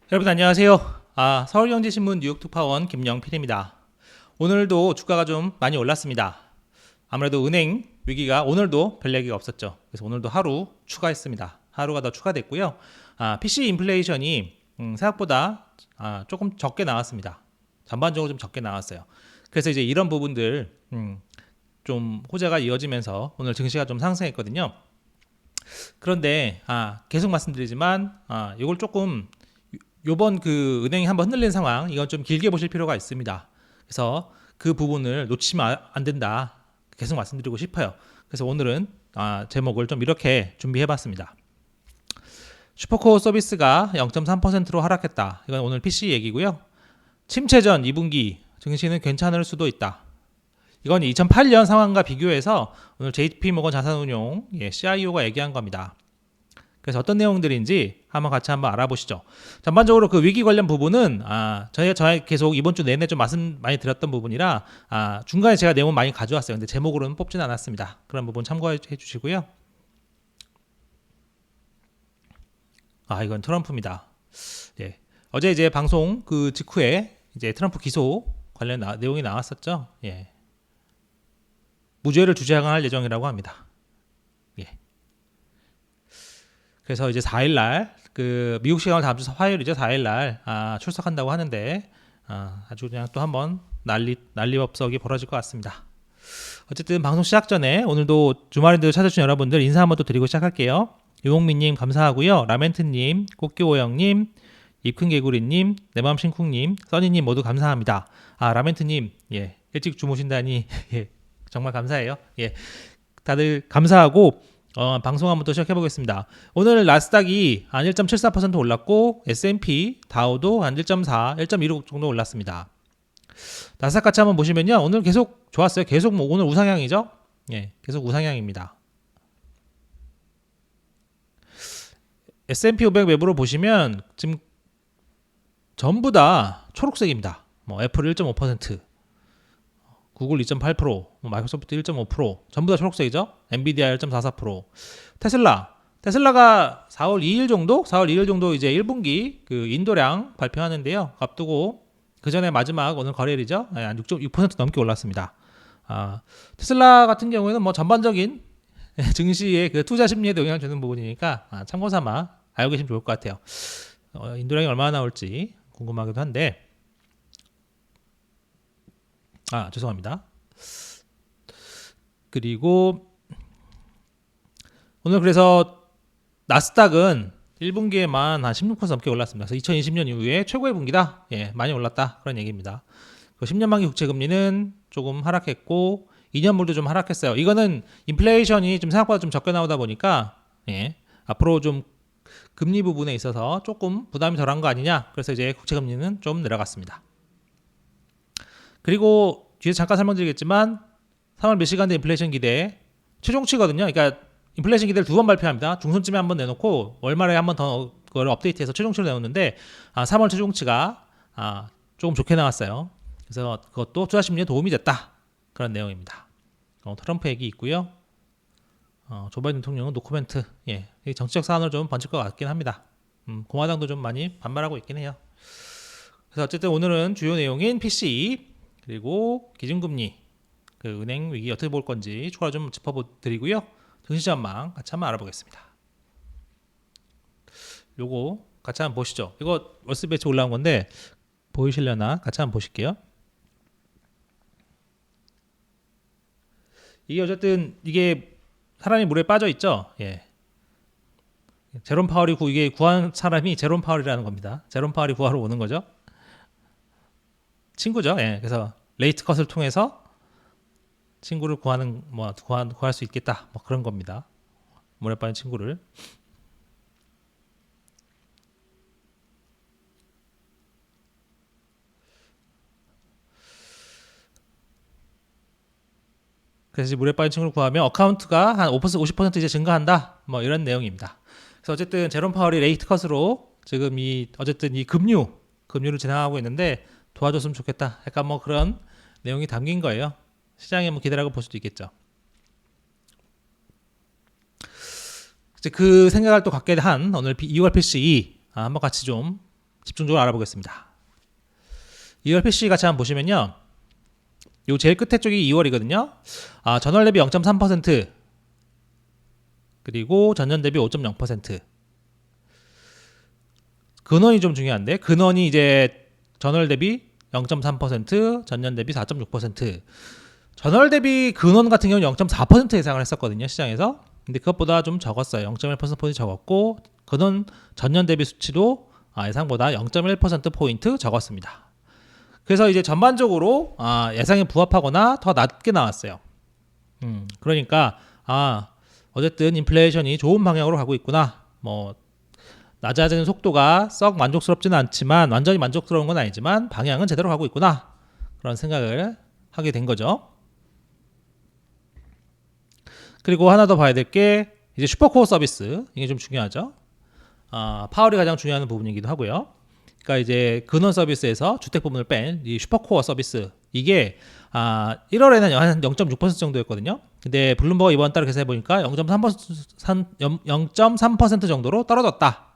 여러분 안녕하세요. 서울경제신문 뉴욕특파원 김영필입니다. 오늘도 주가가 좀 많이 올랐습니다. 아무래도 은행 위기가 오늘도 별 얘기가 없었죠. 그래서 오늘도 하루 추가했습니다. 하루가 더 추가됐고요. PC 인플레이션이 생각보다 조금 적게 나왔습니다. 전반적으로 좀 적게 나왔어요. 그래서 이제 이런 부분들 좀 호재가 이어지면서 오늘 증시가 좀 상승했거든요. 그런데 계속 말씀드리지만 이걸 조금 요번 그 은행이 한번 흔들린 상황 이건 좀 길게 보실 필요가 있습니다. 그래서 그 부분을 놓치면 안 된다. 계속 말씀드리고 싶어요. 그래서 오늘은 제목을 좀 이렇게 준비해봤습니다. 슈퍼코어 서비스가 0.3%로 하락했다. 이건 오늘 PC 얘기고요. 침체 전 2분기 증시는 괜찮을 수도 있다. 이건 2008년 상황과 비교해서 오늘 JP모건 자산운용 CIO가 얘기한 겁니다. 그래서 어떤 내용들인지 한번 알아보시죠. 전반적으로 그 위기 관련 부분은 저희 계속 이번 주 내내 좀 말씀 많이 드렸던 부분이라 중간에 제가 내용 많이 가져왔어요. 근데 제목으로는 뽑지는 않았습니다. 그런 부분 참고해 주시고요. 이건 트럼프입니다. 예. 어제 이제 방송 그 직후에 이제 트럼프 기소 관련 내용이 나왔었죠. 예. 무죄를 주장할 예정이라고 합니다. 예. 그래서 이제 4일날 그 미국 시간으로 다음 주 화요일이죠. 4일날 출석한다고 하는데 아주 그냥 또 한번 난리법석이 벌어질 것 같습니다. 어쨌든 방송 시작 전에 오늘도 주말인데도 찾아주신 여러분들 인사 한번 또 드리고 시작할게요. 유홍민님 감사하고요. 라멘트님, 꽃기호영님, 입큰개구리님, 내맘신쿵님, 써니님 모두 감사합니다. 라멘트님 일찍 주무신다니 정말 감사해요. 다들 감사하고 방송 한번 또 시작해 보겠습니다. 오늘 나스닥이 한 1.74% 올랐고 S&P 다우도 한 1.4, 1.16 정도 올랐습니다. 나스닥 같이 한번 보시면요. 오늘 계속 좋았어요. 계속 오늘 우상향이죠? 계속 우상향입니다. S&P 500 웹으로 보시면 지금 전부 다 초록색입니다. 애플 1.5%, 구글 2.8%, 마이크로소프트 1.5%, 전부 다 초록색이죠. 엔비디아 1.44%, 테슬라가 4월 2일 정도 이제 1분기 그 인도량 발표하는데요. 앞두고 그 전에 마지막 오늘 거래일이죠. 한 6.6% 넘게 올랐습니다. 테슬라 같은 경우에는 전반적인 증시의 그 투자 심리에도 영향을 주는 부분이니까 참고 삼아 알고 계시면 좋을 것 같아요. 인도량이 얼마나 나올지 궁금하기도 한데 죄송합니다. 그리고 오늘 그래서 나스닥은 1분기에만 한 16% 넘게 올랐습니다. 그래서 2020년 이후에 최고의 분기다. 많이 올랐다. 그런 얘기입니다. 10년 만기 국채 금리는 조금 하락했고 2년물도 좀 하락했어요. 이거는 인플레이션이 좀 생각보다 좀 적게 나오다 보니까 앞으로 좀 금리 부분에 있어서 조금 부담이 덜한 거 아니냐. 그래서 이제 국채 금리는 좀 내려갔습니다. 그리고 뒤에서 잠깐 설명드리겠지만 3월 몇 시간대 인플레이션 기대 최종치거든요. 그러니까 인플레이션 기대를 2번 발표합니다. 중순쯤에 한번 내놓고 월말에 한번 더 그걸 업데이트해서 최종치를 내놓는데 3월 최종치가 조금 좋게 나왔어요. 그래서 그것도 투자 심리에 도움이 됐다. 그런 내용입니다. 트럼프 얘기 있고요. 조 바이든 대통령은 노코멘트. 정치적 사안으로 좀 번질 것 같긴 합니다. 공화당도 좀 많이 반발하고 있긴 해요. 그래서 어쨌든 오늘은 주요 내용인 PC 그리고 기준금리 그 은행 위기 어떻게 볼 건지 추가로 좀 짚어드리고요. 증시 전망 같이 한번 알아보겠습니다. 요거 같이 한번 보시죠. 이거 월스 배치 올라온 건데 보이시려나 같이 한번 보실게요. 이게 어쨌든 이게 사람이 물에 빠져 있죠. 제롬 파월이 이게 구한 사람이 제롬 파월이라는 겁니다. 제롬 파월이 구하러 오는 거죠. 친구죠. 그래서 레이트 컷을 통해서 친구를 구할 수 있겠다. 그런 겁니다. 물에 빠진 친구를. 그래서 물에 빠진 친구를 구하면 어카운트가 한 5%, 50% 이제 증가한다. 이런 내용입니다. 그래서 어쨌든 제롬 파월이 레이트 컷으로 지금 어쨌든 이 금융을 진행하고 있는데 도와줬으면 좋겠다. 약간 그런 내용이 담긴 거예요. 시장에 기대라고 볼 수도 있겠죠. 그 생각을 또 갖게 한 오늘 2월 PC 한번 같이 좀 집중적으로 알아보겠습니다. 2월 PC 같이 한번 보시면요. 요 제일 끝에 쪽이 2월이거든요. 전월 대비 0.3%, 그리고 전년 대비 5.0%. 근원이 좀 중요한데, 근원이 이제 전월 대비 0.3%, 전년 대비 4.6%. 전월 대비 근원 같은 경우는 0.4% 예상을 했었거든요, 시장에서. 근데 그것보다 좀 적었어요. 0.1%포인트 적었고, 근원 전년 대비 수치도 예상보다 0.1%포인트 적었습니다. 그래서 이제 전반적으로 예상에 부합하거나 더 낮게 나왔어요. 그러니까 어쨌든 인플레이션이 좋은 방향으로 가고 있구나. 뭐 낮아지는 속도가 썩 만족스럽지는 않지만, 완전히 만족스러운 건 아니지만 방향은 제대로 가고 있구나, 그런 생각을 하게 된 거죠. 그리고 하나 더 봐야 될 게 이제 슈퍼코어 서비스, 이게 좀 중요하죠. 파월이 가장 중요한 부분이기도 하고요. 그러니까 이제 근원 서비스에서 주택 부분을 뺀 이 슈퍼코어 서비스, 이게 1월에는 한 0.6% 정도였거든요. 근데 블룸버그 이번 달 계산해 보니까 0.3% 정도로 떨어졌다,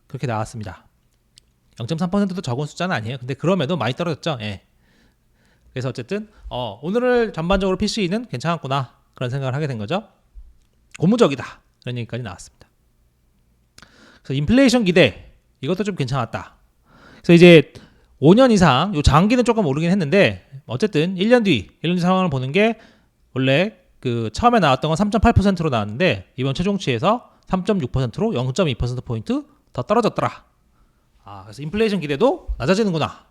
그렇게 나왔습니다. 0.3%도 적은 숫자는 아니에요. 근데 그럼에도 많이 떨어졌죠. 예. 그래서 어쨌든 오늘 전반적으로 PC는 괜찮았구나, 그런 생각을 하게 된 거죠. 고무적이다, 그런 얘기까지 나왔습니다. 그래서 인플레이션 기대, 이것도 좀 괜찮았다. 그래서 이제 5년 이상, 요 장기는 조금 오르긴 했는데 어쨌든 1년 뒤 상황을 보는 게, 원래 그 처음에 나왔던 건 3.8%로 나왔는데 이번 최종치에서 3.6%로 0.2%포인트 더 떨어졌더라. 그래서 인플레이션 기대도 낮아지는구나.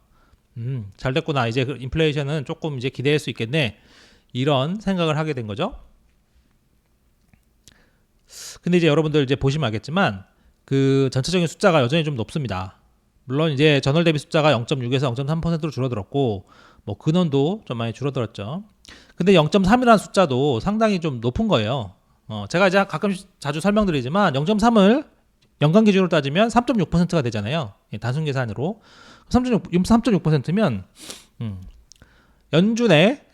잘 됐구나. 이제 그 인플레이션은 조금 이제 기대할 수 있겠네, 이런 생각을 하게 된 거죠. 근데 이제 여러분들 이제 보시면 알겠지만 그 전체적인 숫자가 여전히 좀 높습니다. 물론 이제 전월 대비 숫자가 0.6에서 0.3%로 줄어들었고, 뭐 근원도 좀 많이 줄어들었죠. 근데 0.3이라는 숫자도 상당히 좀 높은 거예요. 제가 이제 가끔 자주 설명드리지만 0.3을 연간 기준으로 따지면 3.6%가 되잖아요. 단순 계산으로 3.6%면 연준의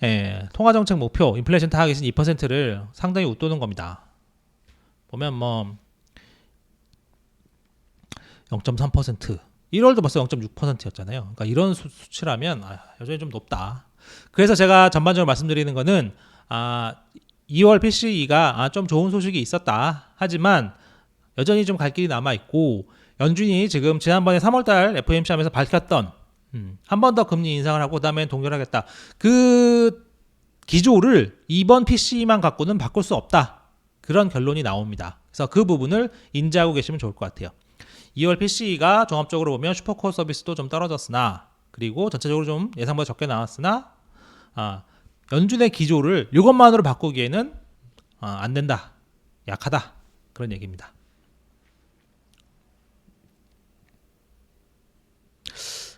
통화정책 목표 인플레이션 타겟인 2%를 상당히 웃도는 겁니다. 보면 뭐 0.3%, 1월도 벌써 0.6%였잖아요. 그러니까 이런 수치라면 여전히 좀 높다. 그래서 제가 전반적으로 말씀드리는 거는 2월 PCE가 좀 좋은 소식이 있었다, 하지만 여전히 좀 갈 길이 남아있고, 연준이 지금 지난번에 3월달 FOMC 하면서 밝혔던 한 번 더 금리 인상을 하고 그다음에 동결하겠다, 그 기조를 이번 PCE만 갖고는 바꿀 수 없다, 그런 결론이 나옵니다. 그래서 그 부분을 인지하고 계시면 좋을 것 같아요. 2월 PCE가 종합적으로 보면 슈퍼코어 서비스도 좀 떨어졌으나, 그리고 전체적으로 좀 예상보다 적게 나왔으나 연준의 기조를 이것만으로 바꾸기에는 안 된다, 약하다, 그런 얘기입니다.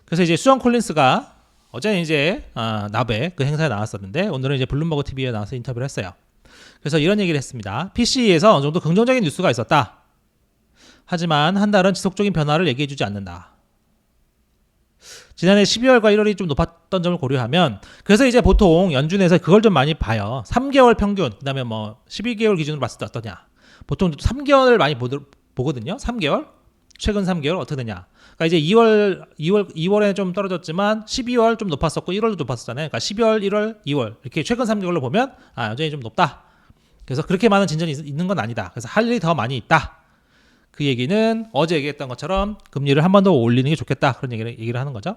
그래서 이제 수정 콜린스가 어제는 이제 나베 그 행사에 나왔었는데, 오늘은 이제 블룸버그 TV에 나와서 인터뷰를 했어요. 그래서 이런 얘기를 했습니다. PCE에서 어느 정도 긍정적인 뉴스가 있었다. 하지만 한 달은 지속적인 변화를 얘기해주지 않는다. 지난해 12월과 1월이 좀 높았던 점을 고려하면, 그래서 이제 보통 연준에서 그걸 좀 많이 봐요. 3개월 평균, 그 다음에 뭐 12개월 기준으로 봤을 때 어떠냐. 보통 3개월을 많이 보거든요. 3개월? 최근 3개월 어떻게 되냐. 그러니까 이제 2월에 좀 떨어졌지만 12월 좀 높았었고 1월도 높았었잖아요. 그러니까 12월, 1월, 2월 이렇게 최근 3개월로 보면 여전히 좀 높다. 그래서 그렇게 많은 진전이 있는 건 아니다. 그래서 할 일이 더 많이 있다. 그 얘기는 어제 얘기했던 것처럼 금리를 한 번 더 올리는 게 좋겠다, 그런 얘기를 하는 거죠.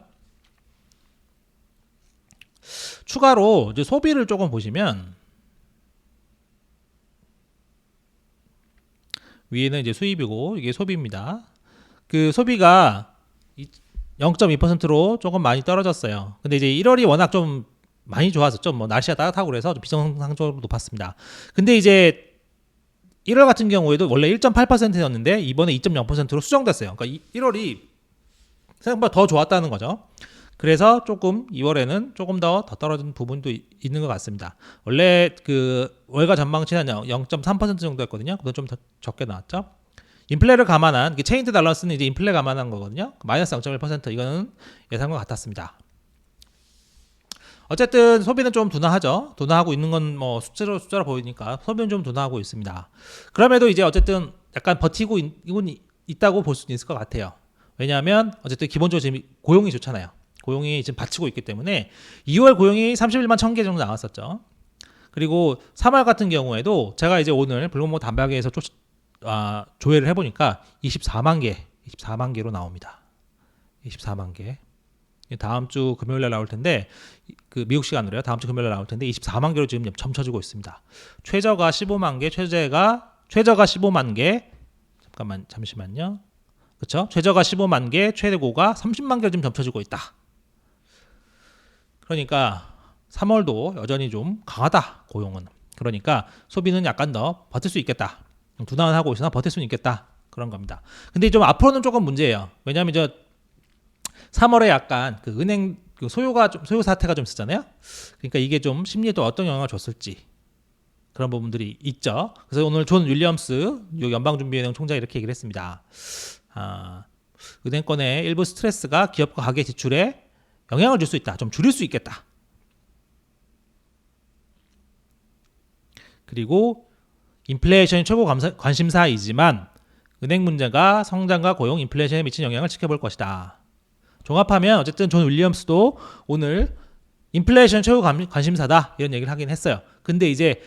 추가로 이제 소비를 조금 보시면, 위에는 이제 수입이고 이게 소비입니다. 그 소비가 0.2%로 조금 많이 떨어졌어요. 근데 이제 1월이 워낙 좀 많이 좋았었죠. 뭐 날씨가 따뜻하고 그래서 좀 비정상적으로 높았습니다. 근데 이제 1월 같은 경우에도 원래 1.8%였는데 이번에 2.0%로 수정됐어요. 그러니까 1월이 생각보다 더 좋았다는 거죠. 그래서 조금 2월에는 조금 더 떨어진 부분도 있는 것 같습니다. 원래 그 월가 전망치는 0.3% 정도였거든요. 그보다 좀 더 적게 나왔죠. 인플레를 감안한 체인드 밸런스는 이제 인플레 감안한 거거든요. 마이너스 0.1%, 이거는 예상과 같았습니다. 어쨌든 소비는 좀 둔화하죠. 둔화하고 있는 건 뭐 숫자로 보이니까 소비는 좀 둔화하고 있습니다. 그럼에도 이제 어쨌든 약간 버티고 있다고 볼 수는 있을 것 같아요. 왜냐하면 어쨌든 기본적으로 지금 고용이 좋잖아요. 고용이 지금 받치고 있기 때문에 2월 고용이 31만 1,000개 정도 나왔었죠. 그리고 3월 같은 경우에도 제가 이제 오늘 블룸버그 단박에서 조회를 해보니까 24만 개로 나옵니다. 24만 개. 다음 주 금요일 날 나올 텐데 그 미국 시간으로요. 다음 주 금요일 날 나올 텐데 24만 개로 지금 점쳐지고 있습니다. 최저가 15만 개, 최저가 15만 개. 잠시만요. 그렇죠? 최저가 15만 개, 최고가 30만 개로 지금 점쳐지고 있다. 그러니까 3월도 여전히 좀 강하다. 고용은. 그러니까 소비는 약간 더 버틸 수 있겠다. 둔화하고 있으나 버틸 수는 있겠다. 그런 겁니다. 근데 좀 앞으로는 조금 문제예요. 왜냐하면 3월에 약간 그 은행 소요 사태가 좀 있었잖아요. 그러니까 이게 좀 심리에 또 어떤 영향을 줬을지 그런 부분들이 있죠. 그래서 오늘 존 윌리엄스 연방준비은행 총장이 이렇게 얘기를 했습니다. 은행권의 일부 스트레스가 기업과 가계 지출에 영향을 줄 수 있다. 좀 줄일 수 있겠다. 그리고 인플레이션이 최고 관심사이지만 은행 문제가 성장과 고용, 인플레이션에 미친 영향을 지켜볼 것이다. 종합하면 어쨌든 존 윌리엄스도 오늘 인플레이션 최고 관심사다 이런 얘기를 하긴 했어요. 근데 이제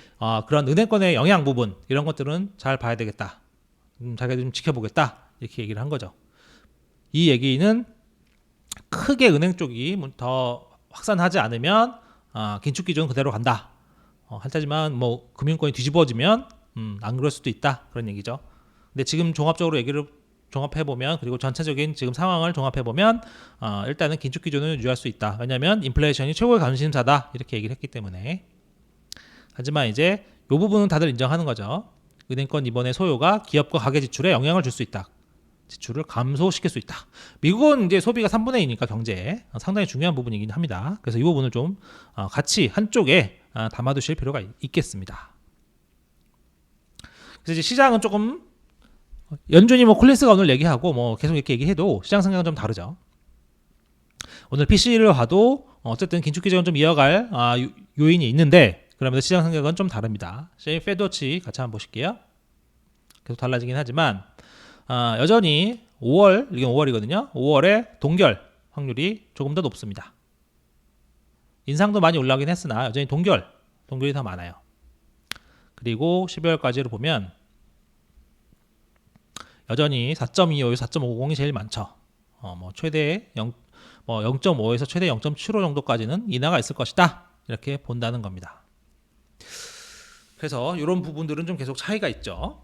그런 은행권의 영향 부분 이런 것들은 잘 봐야 되겠다. 자기가 좀 지켜보겠다 이렇게 얘기를 한 거죠. 이 얘기는 크게 은행 쪽이 더 확산하지 않으면 긴축 기준 그대로 간다. 하지만 뭐 금융권이 뒤집어지면 안 그럴 수도 있다 그런 얘기죠. 근데 지금 종합적으로 얘기를 종합해보면 그리고 전체적인 지금 상황을 종합해보면 일단은 긴축 기준을 유지할 수 있다. 왜냐하면 인플레이션이 최고의 관심사다 이렇게 얘기를 했기 때문에. 하지만 이제 이 부분은 다들 인정하는 거죠. 은행권 이번에 소요가 기업과 가계 지출에 영향을 줄 수 있다. 지출을 감소시킬 수 있다. 미국은 이제 소비가 3분의 2니까 경제에 상당히 중요한 부분이긴 합니다. 그래서 이 부분을 좀 같이 한쪽에 담아두실 필요가 있겠습니다. 그래서 이제 시장은 조금 연준이 콜린스가 오늘 얘기하고 계속 이렇게 얘기해도 시장 성향은 좀 다르죠. 오늘 PC를 봐도 어쨌든 긴축 기조는 좀 이어갈 요인이 있는데 그러면서 시장 성향은 좀 다릅니다. 페드워치 같이 한번 보실게요. 계속 달라지긴 하지만 여전히 5월, 이게 5월이거든요. 5월에 동결 확률이 조금 더 높습니다. 인상도 많이 올라가긴 했으나 여전히 동결이 더 많아요. 그리고 12월까지를 보면 여전히 4.25에서 4.50이 제일 많죠. 최대 0.5에서 최대 0.75 정도까지는 인하가 있을 것이다. 이렇게 본다는 겁니다. 그래서 이런 부분들은 좀 계속 차이가 있죠.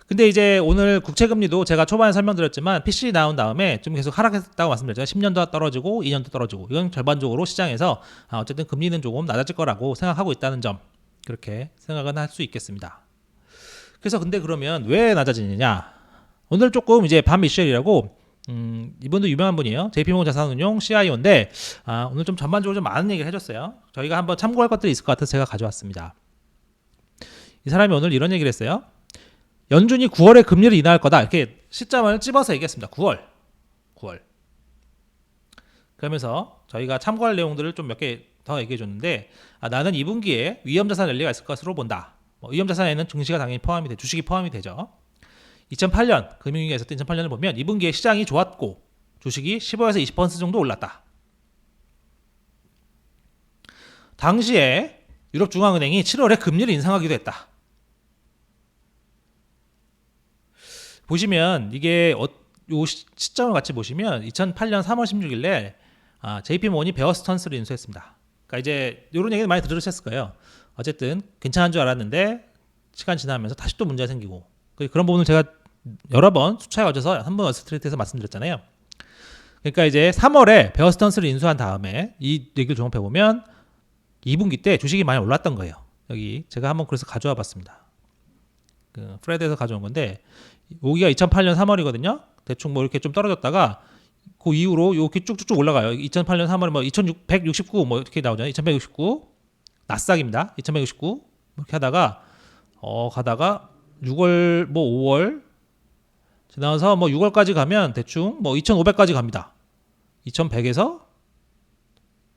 근데 이제 오늘 국채금리도 제가 초반에 설명드렸지만 PC 나온 다음에 좀 계속 하락했다고 말씀드렸잖아요. 10년도 떨어지고 2년도 떨어지고 이건 전반적으로 시장에서 어쨌든 금리는 조금 낮아질 거라고 생각하고 있다는 점 그렇게 생각은 할 수 있겠습니다. 그래서 근데 그러면 왜 낮아지느냐? 오늘 조금 이제 반 미셸이라고 이분도 유명한 분이에요. JP모건 자산운용 CIO인데 오늘 좀 전반적으로 좀 많은 얘기를 해줬어요. 저희가 한번 참고할 것들이 있을 것 같아서 제가 가져왔습니다. 이 사람이 오늘 이런 얘기를 했어요. 연준이 9월에 금리를 인하할 거다. 이렇게 시점을 찝어서 얘기했습니다. 9월. 그러면서 저희가 참고할 내용들을 좀 몇 개 더 얘기해 줬는데 나는 2분기에 위험자산 랠리가 있을 것으로 본다. 위험자산에는 증시가 당연히 포함이 주식이 포함이 되죠. 2008년 금융위기가 있었던 2008년을 보면 2분기에 시장이 좋았고 주식이 15에서 20% 정도 올랐다. 당시에 유럽중앙은행이 7월에 금리를 인상하기도 했다. 보시면 이게 요 시점을 같이 보시면 2008년 3월 16일에 JP모건이 베어 스턴스를 인수했습니다. 그러니까 이제 이런 얘기는 많이 들으셨을 거예요. 어쨌든 괜찮은 줄 알았는데 시간 지나면서 다시 또 문제가 생기고 그런 부분을 제가 여러 번 수차에 걸쳐서 한번 월스트리트에서 말씀드렸잖아요. 그러니까 이제 3월에 베어 스턴스를 인수한 다음에 이 얘기를 종합해 보면 2분기 때 주식이 많이 올랐던 거예요. 여기 제가 한번 그래서 가져와 봤습니다. 그 프레드에서 가져온 건데 여기가 2008년 3월이거든요. 대충 이렇게 좀 떨어졌다가 그 이후로 이렇게 쭉쭉쭉 올라가요. 2008년 3월에 2169 이렇게 나오잖아요. 2169 나스닥입니다. 2169 이렇게 하다가 가다가 6월 5월 지나서 6월까지 가면 대충 2500까지 갑니다. 2100에서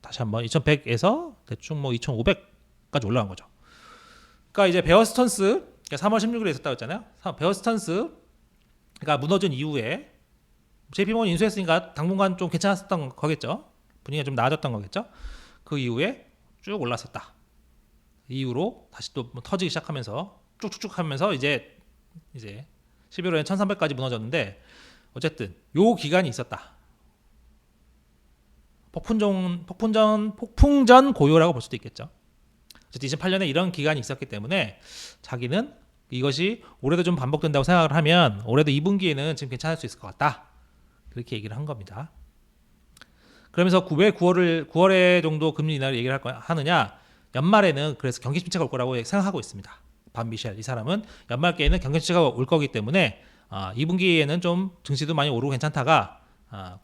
다시 한번 2100에서 대충 2500까지 올라간 거죠. 그러니까 이제 베어 스턴스 3월 16일에 있었다고 했잖아요. 베어 스턴스 그러니까 무너진 이후에 JP모건 인수했으니까 당분간 좀 괜찮았었던 거겠죠. 분위기가 좀 나아졌던 거겠죠. 그 이후에 쭉 올랐었다. 이후로 다시 또 터지기 시작하면서 쭉쭉쭉 하면서 이제 11월에 1300까지 무너졌는데 어쨌든 요 기간이 있었다. 폭풍전 고요라고 볼 수도 있겠죠. 2008년에 이런 기간이 있었기 때문에 자기는 이것이 올해도 좀 반복된다고 생각을 하면 올해도 2분기에는 지금 괜찮을 수 있을 것 같다. 그렇게 얘기를 한 겁니다. 그러면서 왜 9월에 정도 금리 인하를 얘기를 하느냐? 연말에는 그래서 경기 침체가 올 거라고 생각하고 있습니다. 반 미셸 이 사람은 연말께에는 경기 침체가 올 거기 때문에 2분기에는 좀 증시도 많이 오르고 괜찮다가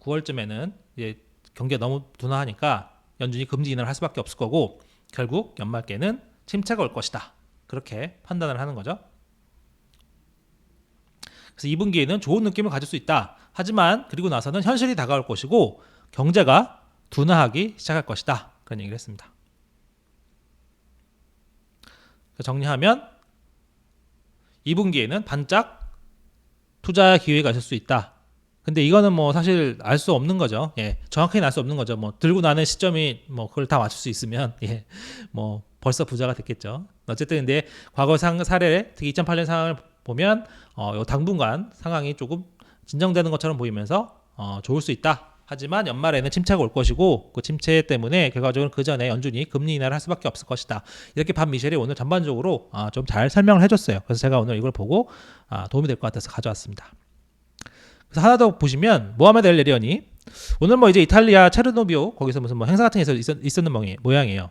9월쯤에는 이제 경기가 너무 둔화하니까 연준이 금리 인하를 할 수밖에 없을 거고 결국 연말께는 침체가 올 것이다. 그렇게 판단을 하는 거죠. 그래서 2분기에는 좋은 느낌을 가질 수 있다. 하지만 그리고 나서는 현실이 다가올 것이고 경제가 둔화하기 시작할 것이다. 그런 얘기를 했습니다. 정리하면 2분기에는 반짝 투자 기회가 있을 수 있다. 근데 이거는 뭐 사실 알 수 없는 거죠. 정확하게는 알 수 없는 거죠. 뭐 들고 나는 시점이 뭐 그걸 다 맞출 수 있으면 뭐 벌써 부자가 됐겠죠. 어쨌든 근데 과거 사례, 특히 2008년 상황을 보면 요 당분간 상황이 조금 진정되는 것처럼 보이면서 좋을 수 있다. 하지만 연말에는 침체가 올 것이고 그 침체 때문에 결과적으로 그 전에 연준이 금리 인하를 할 수밖에 없을 것이다. 이렇게 반 미셸이 오늘 전반적으로 좀 잘 설명을 해줬어요. 그래서 제가 오늘 이걸 보고 도움이 될 것 같아서 가져왔습니다. 그래서 하나 더 보시면 모하메드 엘 레리언이 오늘 뭐 이제 이탈리아 체르노비오 거기서 무슨 뭐 행사 같은 게 있었는 모양이에요.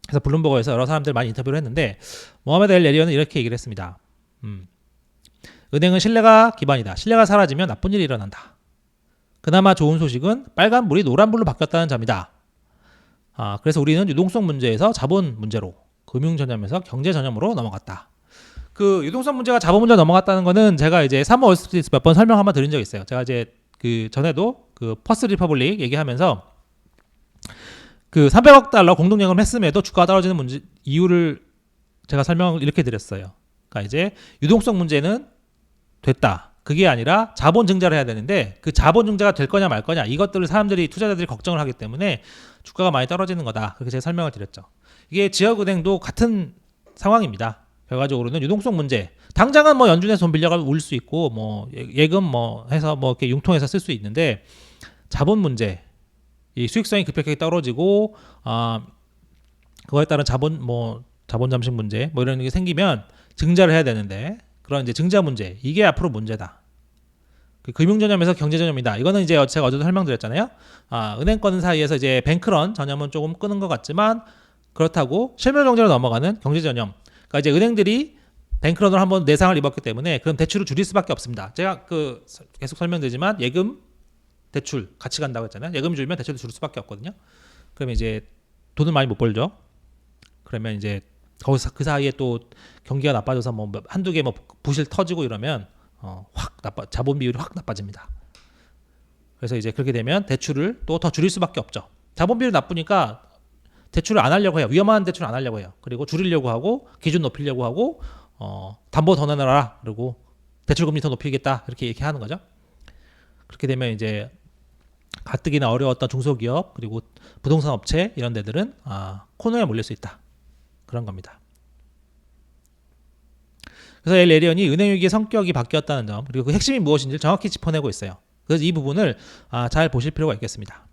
그래서 블룸버그에서 여러 사람들 많이 인터뷰를 했는데 모하메드 엘 레리언은 이렇게 얘기를 했습니다. 은행은 신뢰가 기반이다. 신뢰가 사라지면 나쁜 일이 일어난다. 그나마 좋은 소식은 빨간불이 노란불로 바뀌었다는 점이다. 그래서 우리는 유동성 문제에서 자본 문제로 금융 전념에서 경제 전념으로 넘어갔다. 그 유동성 문제가 자본 문제로 넘어갔다는 거는 제가 이제 3월 월스트리트에서 몇 번 설명 한번 드린 적이 있어요. 제가 이제 그 전에도 그 퍼스트 리퍼블릭 얘기하면서 그 300억 달러 공동연금 했음에도 주가가 떨어지는 문제 이유를 제가 설명을 이렇게 드렸어요. 그러니까 이제 유동성 문제는 됐다. 그게 아니라 자본 증자를 해야 되는데 그 자본 증자가 될 거냐 말 거냐 이것들을 투자자들이 걱정을 하기 때문에 주가가 많이 떨어지는 거다. 그렇게 제가 설명을 드렸죠. 이게 지역은행도 같은 상황입니다. 결과적으로는 유동성 문제. 당장은 뭐 연준에서 돈 빌려가면 올 수 있고 뭐 예금 뭐 해서 뭐 이렇게 융통해서 쓸 수 있는데 자본 문제, 이 수익성이 급격하게 떨어지고 그거에 따른 자본 잠식 문제 뭐 이런 게 생기면 증자를 해야 되는데 그런 이제 증자 문제 이게 앞으로 문제다. 그 금융 전념에서 경제 전념이다. 이거는 이제 제가 어제도 설명드렸잖아요. 은행권 사이에서 이제 뱅크런 전념은 조금 끄는 것 같지만 그렇다고 실물 경제로 넘어가는 경제 전념. 그러니까 이제 은행들이 뱅크런을 한번 내상을 입었기 때문에 그럼 대출을 줄일 수밖에 없습니다. 제가 계속 설명드리지만 예금 대출 같이 간다고 했잖아요. 예금이 줄면 대출도 줄일 수밖에 없거든요. 그러면 이제 돈을 많이 못 벌죠. 그러면 이제 거기서 그 사이에 또 경기가 나빠져서 뭐 한두 개 뭐 부실 터지고 이러면 자본 비율이 확 나빠집니다. 그래서 이제 그렇게 되면 대출을 또 더 줄일 수밖에 없죠. 자본 비율이 나쁘니까 대출을 안 하려고 해요. 위험한 대출 안 하려고 해요. 그리고 줄이려고 하고 기준 높이려고 하고 담보 더 내놔라. 그리고 대출 금리 더 높이겠다. 이렇게 하는 거죠. 그렇게 되면 이제 가뜩이나 어려웠던 중소기업 그리고 부동산 업체 이런 데들은 코너에 몰릴 수 있다. 그런 겁니다. 그래서 엘 레리언이 은행위기의 성격이 바뀌었다는 점 그리고 그 핵심이 무엇인지를 정확히 짚어내고 있어요. 그래서 이 부분을 잘 보실 필요가 있겠습니다.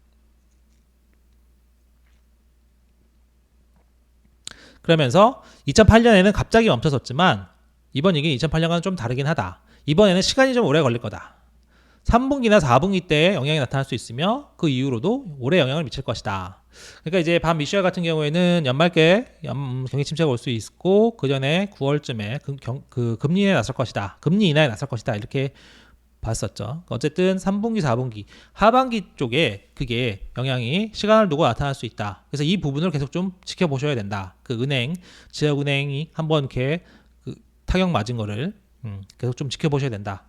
그러면서 2008년에는 갑자기 멈춰섰지만 이번 위기는 2008년과는 좀 다르긴 하다. 이번에는 시간이 좀 오래 걸릴 거다. 3분기나 4분기 때 영향이 나타날 수 있으며 그 이후로도 오래 영향을 미칠 것이다. 그러니까 이제 반 미셸 같은 경우에는 연말께 경기 침체가 올 수 있고 그 전에 9월쯤에 금리 인하에 나설 것이다. 금리 인하에 나설 것이다. 이렇게 봤었죠. 어쨌든 3분기, 4분기, 하반기 쪽에 그게 영향이 시간을 두고 나타날 수 있다. 그래서 이 부분을 계속 좀 지켜보셔야 된다. 그 지역은행이 한번 이렇게 타격 맞은 거를 계속 좀 지켜보셔야 된다.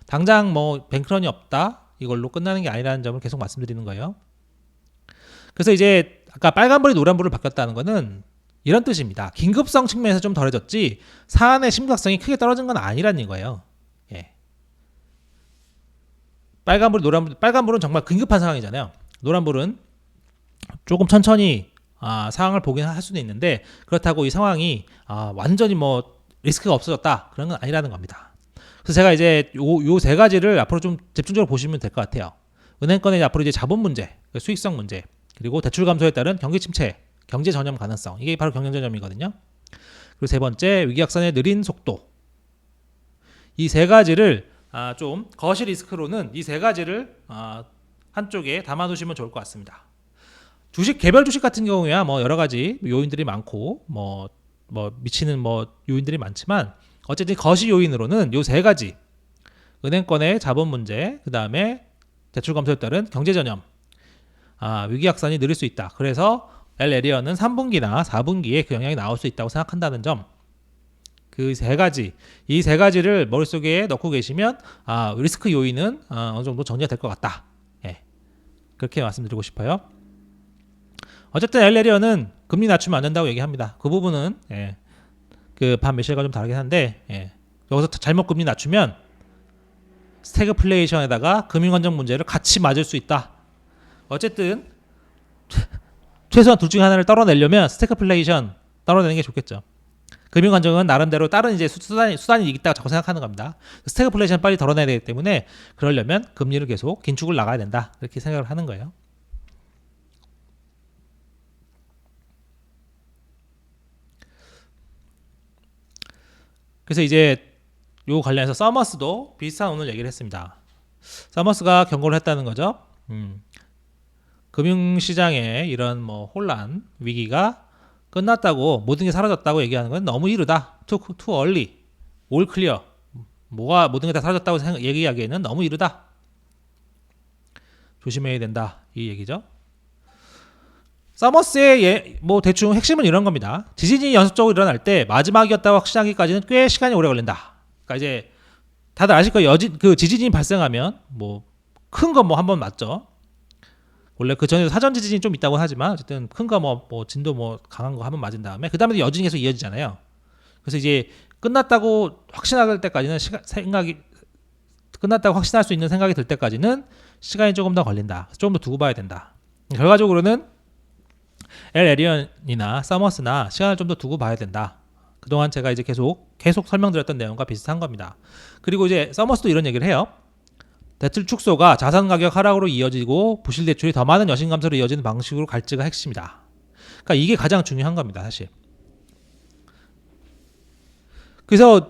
당장 뭐 뱅크런이 없다 이걸로 끝나는 게 아니라는 점을 계속 말씀드리는 거예요. 그래서 이제 아까 빨간불이 노란불로 바뀌었다는 거는 이런 뜻입니다. 긴급성 측면에서 좀 덜해졌지 사안의 심각성이 크게 떨어진 건 아니라는 거예요. 빨간불, 노란불, 빨간불은 정말 긴급한 상황이잖아요. 노란불은 조금 천천히 상황을 보긴 할 수도 있는데 그렇다고 이 상황이 완전히 뭐 리스크가 없어졌다 그런 건 아니라는 겁니다. 그래서 제가 이제 요 세 가지를 앞으로 좀 집중적으로 보시면 될 것 같아요. 은행권의 앞으로 이제 자본 문제, 수익성 문제, 그리고 대출 감소에 따른 경기 침체, 경제 전염 가능성, 이게 바로 경제 전염이거든요. 그리고 세 번째, 위기확산의 느린 속도. 이 세 가지를 좀 거시 리스크로는 이 세 가지를 한쪽에 담아두시면 좋을 것 같습니다. 개별 주식 같은 경우야 뭐 여러 가지 요인들이 많고 뭐 미치는 뭐 요인들이 많지만 어쨌든 거시 요인으로는 요 세 가지, 은행권의 자본 문제, 그 다음에 대출 감소에 따른 경제 전염, 위기 확산이 느릴 수 있다. 그래서 엘에리어는 3분기나 4분기에 그 영향이 나올 수 있다고 생각한다는 점, 그 세 가지, 이 세 가지를 머릿속에 넣고 계시면 리스크 요인은 어느 정도 정리가 될 것 같다. 예, 그렇게 말씀드리고 싶어요. 어쨌든 엘에리어는 금리 낮추면 안 된다고 얘기합니다. 그 부분은 그 반 메시아가 좀 다르긴 한데 여기서 잘못 금리 낮추면 스태그플레이션에다가 금융안정 문제를 같이 맞을 수 있다. 어쨌든 최소한 둘 중에 하나를 떨어내려면 스태그플레이션 떨어내는 게 좋겠죠. 금융안정은 나름대로 다른 이제 수단이 있다고 자꾸 생각하는 겁니다. 스태그플레이션 빨리 덜어내야 되기 때문에 그러려면 금리를 계속 긴축을 나가야 된다. 이렇게 생각을 하는 거예요. 그래서 이제 요 관련해서 서머스도 비슷한 오늘 얘기를 했습니다. 서머스가 경고를 했다는 거죠. 금융시장의 이런 뭐 혼란, 위기가 끝났다고 모든 게 사라졌다고 얘기하는 건 너무 이르다. too early, all clear. 뭐가 모든 게 다 사라졌다고 얘기하기에는 너무 이르다. 조심해야 된다. 이 얘기죠. 서머스의 뭐 대충 핵심은 이런 겁니다. 지진이 연속적으로 일어날 때 마지막이었다고 확신하기까지는 꽤 시간이 오래 걸린다. 그러니까 이제 다들 아실 거예요. 그 지진이 발생하면 뭐 큰 거 뭐 한번 맞죠. 원래 그 전에 사전 지진이 좀 있다고 하지만 어쨌든 큰 거 뭐 진도 뭐 강한 거 한번 맞은 다음에 그 다음에 여진이 계속 이어지잖아요. 그래서 이제 끝났다고 확신할 때까지는 생각이 끝났다고 확신할 수 있는 생각이 들 때까지는 시간이 조금 더 걸린다. 조금 더 두고 봐야 된다. 결과적으로는 엘에리언이나 서머스나 시간을 좀 더 두고 봐야 된다. 그동안 제가 이제 계속 설명드렸던 내용과 비슷한 겁니다. 그리고 이제 서머스도 이런 얘기를 해요. 대출 축소가 자산 가격 하락으로 이어지고 부실 대출이 더 많은 여신 감소로 이어지는 방식으로 갈지가 핵심이다. 그러니까 이게 가장 중요한 겁니다, 사실. 그래서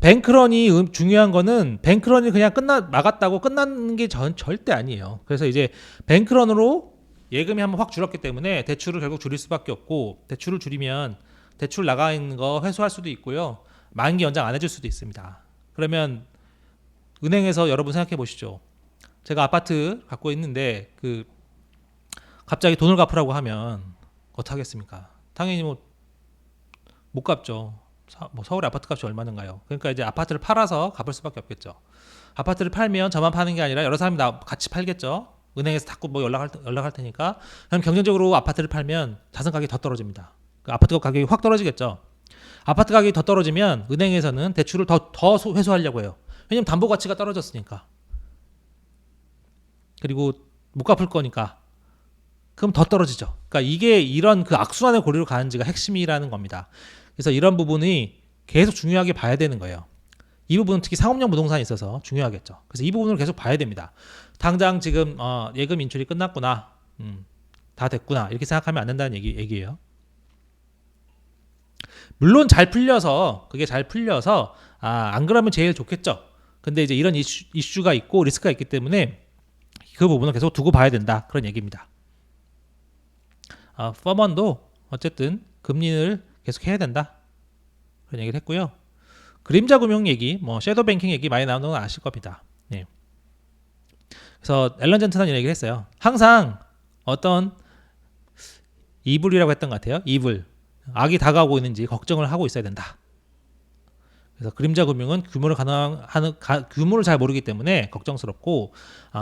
뱅크런이 중요한 거는 뱅크런이 그냥 막았다고 끝나는 게 절대 아니에요. 그래서 이제 뱅크런으로 예금이 한번 확 줄었기 때문에 대출을 결국 줄일 수밖에 없고, 대출을 줄이면 대출 나가 있는 거 회수할 수도 있고요. 만기 연장 안 해줄 수도 있습니다. 그러면 은행에서 여러분 생각해 보시죠. 제가 아파트 갖고 있는데 갑자기 돈을 갚으라고 하면 어떡하겠습니까? 당연히 못 갚죠. 서울의 아파트 값이 얼마인가요? 그러니까 이제 아파트를 팔아서 갚을 수밖에 없겠죠. 아파트를 팔면 저만 파는 게 아니라 여러 사람이 같이 팔겠죠. 은행에서 자꾸 뭐 연락할 테니까. 그럼 경쟁적으로 아파트를 팔면 자산 가격이 더 떨어집니다. 아파트 가격이 확 떨어지겠죠. 아파트 가격이 더 떨어지면 은행에서는 대출을 더 회수하려고 해요. 왜냐면 담보 가치가 떨어졌으니까. 그리고 못 갚을 거니까. 그럼 더 떨어지죠. 그러니까 이게 이런 악순환의 고리로 가는지가 핵심이라는 겁니다. 그래서 이런 부분이 계속 중요하게 봐야 되는 거예요. 이 부분은 특히 상업용 부동산에 있어서 중요하겠죠. 그래서 이 부분을 계속 봐야 됩니다. 당장 지금 예금 인출이 끝났구나, 다 됐구나 이렇게 생각하면 안 된다는 얘기예요. 물론 그게 잘 풀려서 안 그러면 제일 좋겠죠. 근데 이제 이런 이슈가 있고 리스크가 있기 때문에 그 부분을 계속 두고 봐야 된다, 그런 얘기입니다. 퍼먼도 어쨌든 금리를 계속 해야 된다, 그런 얘기를 했고요. 그림자 금융 얘기, 섀도우 뱅킹 얘기 많이 나오는 건 아실 겁니다. 네. 그래서 앨런 젠트는 이런 얘기를 했어요. 항상 어떤 이불이라고 했던 것 같아요. 이불, 악이 다가오고 있는지 걱정을 하고 있어야 된다. 그래서 그림자 금융은 규모를 잘 모르기 때문에 걱정스럽고,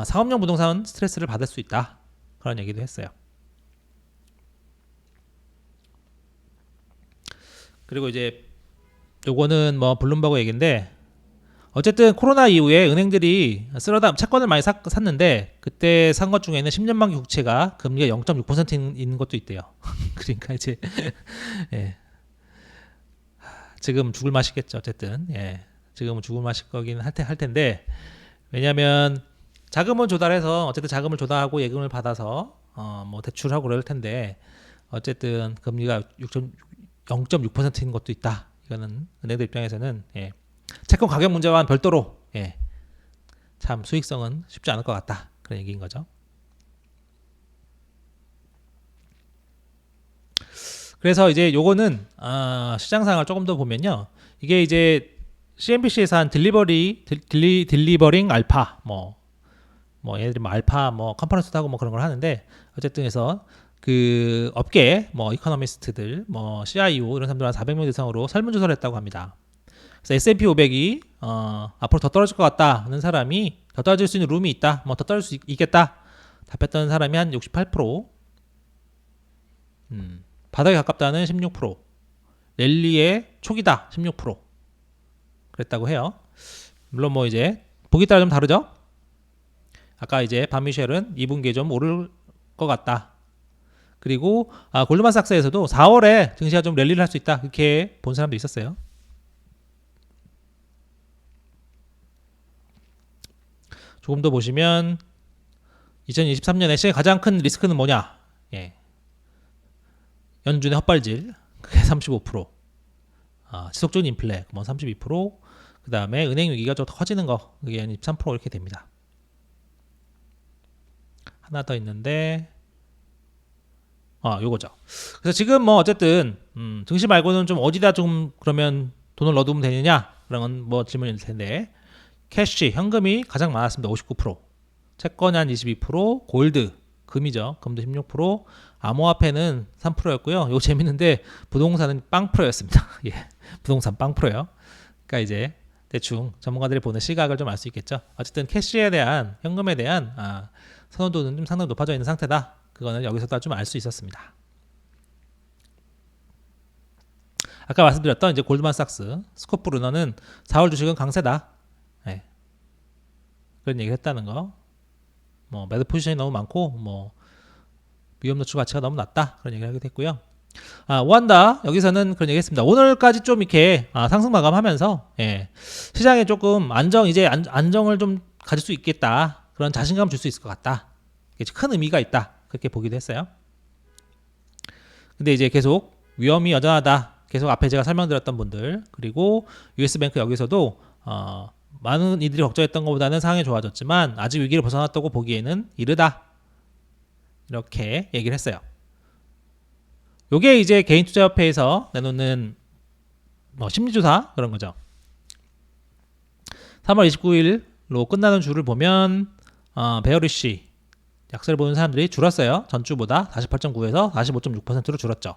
상업용 부동산은 스트레스를 받을 수 있다, 그런 얘기도 했어요. 그리고 이제 요거는 블룸버그 얘기인데, 어쨌든 코로나 이후에 은행들이 쓸어다 채권을 많이 샀는데 그때 산 것 중에는 10년 만기 국채가 금리가 0.6% 있는 것도 있대요. 그러니까 이제 예. 지금 죽을 맛이겠죠. 어쨌든 예. 지금은 죽을 맛일 거긴 할 텐데 왜냐하면 자금을 조달해서 어쨌든 자금을 조달하고 예금을 받아서 뭐 대출하고 그럴 텐데 어쨌든 금리가 0.6%인 것도 있다. 이거는 은행들 입장에서는 예. 채권 가격 문제와는 별도로 예. 참 수익성은 쉽지 않을 것 같다. 그런 얘기인 거죠. 그래서 이제 요거는 시장 상황을 조금 더 보면요. 이게 이제 CNBC에서 한 딜리버링 알파 얘네들이 뭐 알파 뭐 컨퍼런스도 하고 뭐 그런 걸 하는데 어쨌든 해서 그 업계 뭐 이코노미스트들 뭐 CIO 이런 사람들 한 400명 이상으로 설문조사를 했다고 합니다. 그래서 S&P 500이 앞으로 더 떨어질 것 같다 하는 사람이 더 떨어질 수 있는 룸이 있다 뭐 더 떨어질 수 있겠다 답했던 사람이 한 68%, 바닥에 가깝다는 16%, 랠리의 초기다 16% 그랬다고 해요. 물론 뭐 이제 보기 따라 좀 다르죠. 아까 이제 반미셸은 2분기에 좀 오를 것 같다. 그리고 골드만삭스에서도 4월에 증시가 좀 랠리를 할 수 있다. 그렇게 본 사람도 있었어요. 조금 더 보시면 2023년에 시장의 가장 큰 리스크는 뭐냐? 예. 연준의 헛발질 그게 35%, 지속적인 인플레 뭐 32%, 그 다음에 은행 위기가 좀 더 커지는 거 그게 한 23% 이렇게 됩니다. 하나 더 있는데 요거죠. 그래서 지금 뭐 어쨌든 증시 말고는 좀 어디다 좀 그러면 돈을 넣어두면 되느냐 그런 건 뭐 질문일 텐데 캐시 현금이 가장 많았습니다. 59%, 채권이 한 22%, 골드 금이죠. 금도 16%, 암호화폐는 3%였고요. 이거 재밌는데 부동산은 빵프로였습니다. 예, 부동산 빵프로요. 그러니까 이제 대충 전문가들이 보는 시각을 좀 알 수 있겠죠. 어쨌든 캐시에 대한 현금에 대한 선호도는 좀 상당히 높아져 있는 상태다. 그거는 여기서도 좀 알 수 있었습니다. 아까 말씀드렸던 이제 골드만삭스 스코프 루너는 4월 주식은 강세다. 네. 그런 얘기를 했다는 거. 뭐 매드 포지션이 너무 많고 뭐 위험 노출 가치가 너무 낮다. 그런 얘기를 하기도 했고요. 오한다 여기서는 그런 얘기했습니다. 오늘까지 좀 이렇게 상승 마감하면서 예. 시장에 조금 안정을 좀 가질 수 있겠다. 그런 자신감 줄 수 있을 것 같다. 큰 의미가 있다. 그렇게 보기도 했어요. 근데 이제 계속 위험이 여전하다. 계속 앞에 제가 설명드렸던 분들 그리고 US뱅크 여기서도 많은 이들이 걱정했던 것보다는 상황이 좋아졌지만 아직 위기를 벗어났다고 보기에는 이르다. 이렇게 얘기를 했어요. 요게 이제 개인투자협회에서 내놓는 뭐 심리조사 그런 거죠. 3월 29일로 끝나는 주를 보면 베어리쉬 약세를 보는 사람들이 줄었어요. 전주보다 48.9에서 45.6%로 줄었죠.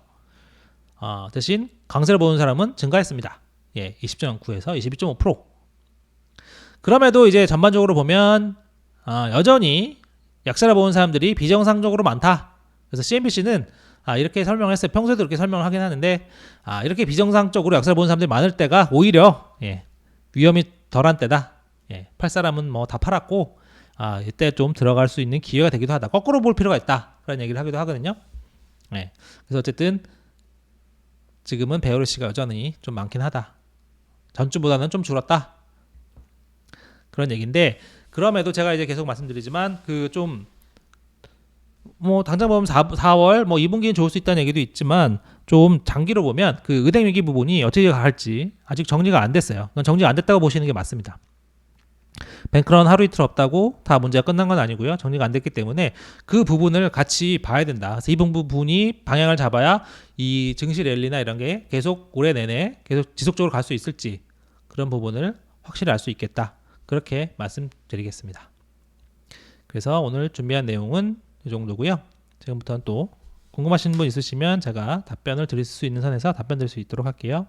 대신 강세를 보는 사람은 증가했습니다. 예, 20.9에서 22.5%. 그럼에도 이제 전반적으로 보면 여전히 약세를 보는 사람들이 비정상적으로 많다. 그래서 CNBC는 이렇게 설명을 했어요. 평소에도 이렇게 설명을 하긴 하는데 이렇게 비정상적으로 약세를 보는 사람들이 많을 때가 오히려 위험이 덜한 때다. 팔 사람은 뭐 다 팔았고 이때 좀 들어갈 수 있는 기회가 되기도 하다. 거꾸로 볼 필요가 있다. 그런 얘기를 하기도 하거든요. 그래서 어쨌든 지금은 베어리시가 여전히 좀 많긴 하다. 전주보다는 좀 줄었다. 그런 얘기인데 그럼에도 제가 이제 계속 말씀드리지만 그 좀 뭐 당장 보면 4월 뭐 2분기는 좋을 수 있다는 얘기도 있지만 좀 장기로 보면 그 은행 위기 부분이 어떻게 갈지 아직 정리가 안 됐어요. 정리가 안 됐다고 보시는 게 맞습니다. 뱅크런 하루 이틀 없다고 다 문제가 끝난 건 아니고요. 정리가 안 됐기 때문에 그 부분을 같이 봐야 된다. 그래서 이 부분이 방향을 잡아야 이 증시 랠리나 이런 게 계속 올해 내내 계속 지속적으로 갈 수 있을지 그런 부분을 확실히 알 수 있겠다. 그렇게 말씀드리겠습니다. 그래서 오늘 준비한 내용은 이 정도고요. 지금부터는 또 궁금하신 분 있으시면 제가 답변을 드릴 수 있는 선에서 답변 드릴 수 있도록 할게요.